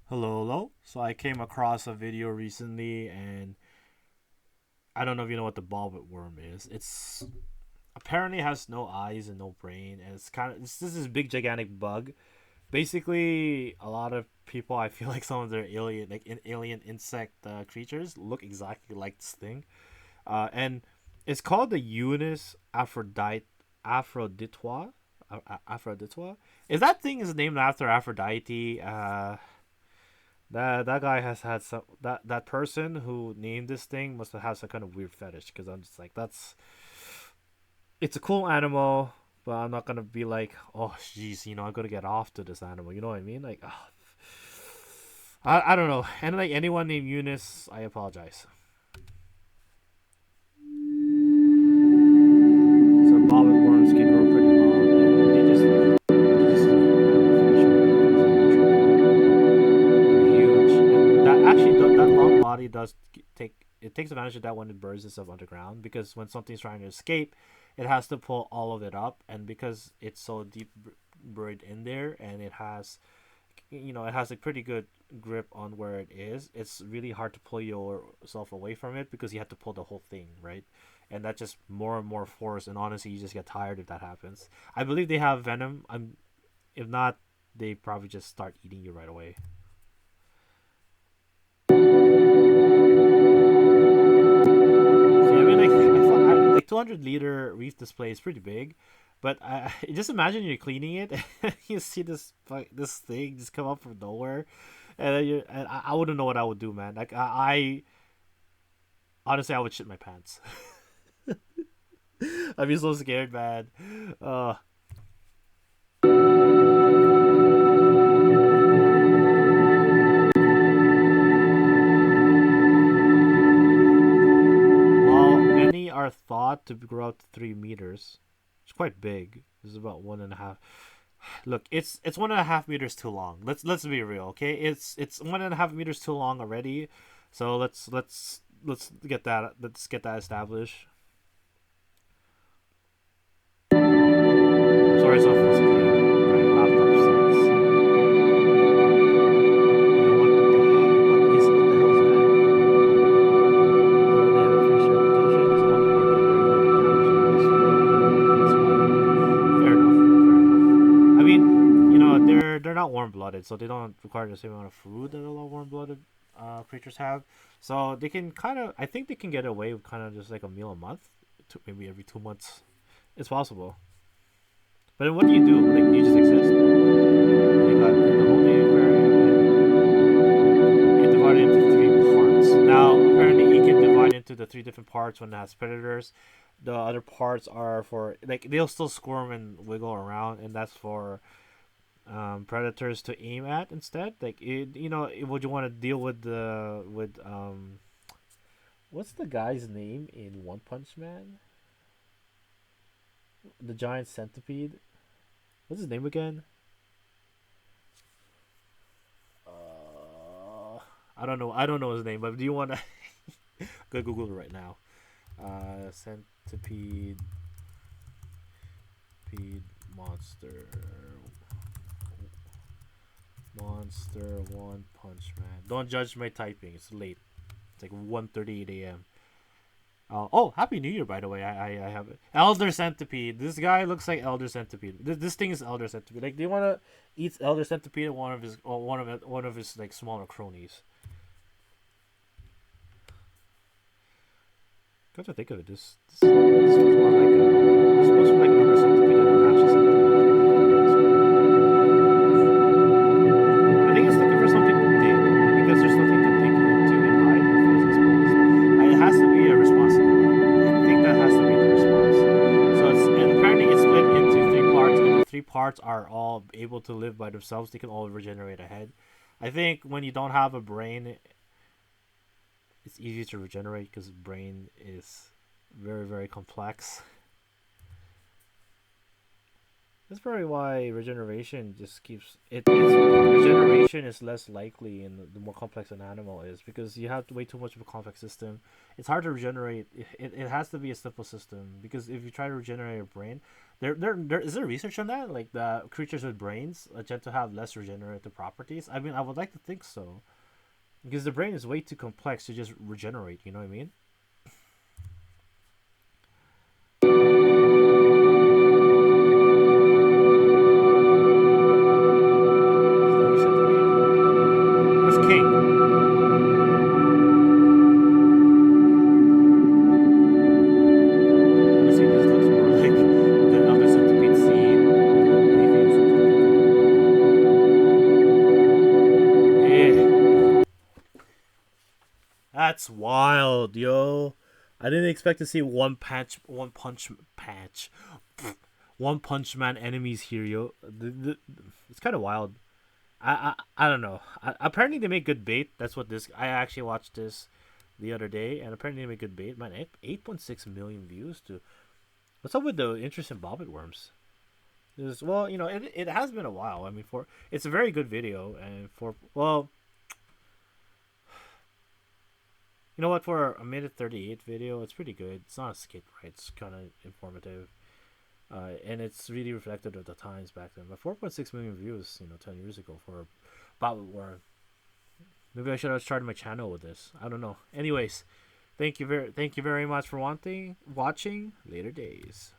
Hello, hello. So I came across a video recently, and I don't know if you know what the bobbit worm is. It's apparently has no eyes and no brain, and it's this is big gigantic bug. Basically, a lot of people, I feel like some of their alien insect creatures look exactly like this thing. And it's called the Eunice Aphroditwa. Aphroditwa. If that thing is named after Aphrodite, that guy has had some that person who named this thing must have had some kind of weird fetish, because I'm just like, that's it's a cool animal, but I'm not gonna be like, oh jeez, I'm gonna get off to this animal. You know what I mean? Like, I don't know. And like anyone named Eunice, I apologize. So bobbit worms can grow pretty long, and they just eat random fish or whatever comes in their tray. They're huge, and that long body takes advantage of that when it burrows itself underground, because when something's trying to escape, it has to pull all of it up, and because it's so deep buried in there, and it has a pretty good grip on where it is. It's really hard to pull yourself away from it, because you have to pull the whole thing, right? And that's just more and more force, and honestly, you just get tired if that happens. I believe they have venom. If not, they probably just start eating you right away. See, I mean, like like 200-liter reef display is pretty big, but just imagine you're cleaning it, and you see this thing just come up from nowhere, and I wouldn't know what I would do, man. Like I honestly, I would shit my pants. I'd be so scared, man. Uh, well, many are thought to grow up to 3 meters. It's quite big. It's about 1.5. Look, it's 1.5 meters too long. Let's be real, okay? It's 1.5 meters too long already. So let's get that established. I'm sorry, it's not full screen. My laptop sucks. And what the hell is that? Although they have a fierce reputation, is on the market very little damage and are useful in cleaning and survival. Fair enough. Fair enough. I mean, they're not warm blooded, so they don't require the same amount of food that a lot of warm blooded creatures have. So they can I think they can get away with kind of just like a meal a month, maybe every 2 months. It's possible. But then what do you do? Like, do you just exist? You got in the holding aquarium, and it divided into three parts. Now, apparently, you can divide into the three different parts when it has predators. The other parts are for, like, they'll still squirm and wiggle around, and that's for predators to aim at instead. Like, would you want to deal with what's the guy's name in One Punch Man? The giant centipede. What's his name again? I don't know. I don't know his name, but do you want to go Google it right now? Centipede, pede monster, monster, One Punch Man. Don't judge my typing. It's late. It's like 1:38 a.m. Oh, Happy New Year, by the way. I have it. Elder Centipede. This guy looks like Elder Centipede. This thing is Elder Centipede. Like, do you want to eat Elder Centipede, or one of his like smaller cronies? Come to think of it, this looks more like this looks more like an Elder Centipede than an actual centipede. To be honest with you, I think it's looking for something to dig, and because there's nothing to dig into and hide, it feels exposed. It has to be a response to the light. I think that has to be the response. And apparently it's split into three parts, and the three parts are all able to live by themselves. They can all regenerate ahead. I think when you don't have a brain, it's easy to regenerate, because brain is very, very complex. That's probably why regeneration just keeps regeneration is less likely in the more complex an animal is, because you have to way too much of a complex system. It's hard to regenerate. It has to be a simple system, because if you try to regenerate a brain, There is there research on that? Like the creatures with brains tend to have less regenerative properties. I mean, I would like to think so because the brain is way too complex to just regenerate. You know what I mean? Is that where Centipede? Where's King? Honestly, this looks more like the other Centipede scene than anything else looks like it could. Yeah, that's wild, yo. I didn't expect to see one punch man enemies here, yo. It's kind of wild. I don't know. Apparently they make good bait. That's what this. I actually watched this the other day, and apparently they make good bait. Man, 8.6 million views. To what's up with the interest in bobbit worms? Well, it has been a while. I mean, for it's a very good video, and for well, you know what? For a minute 38 video, it's pretty good. It's not a skit, right? It's kind of informative, and it's really reflective of the times back then. But 4.6 million views, 10 years ago for bobbit worm. Maybe I should have started my channel with this. I don't know. Anyways, thank you very much for watching. Later days.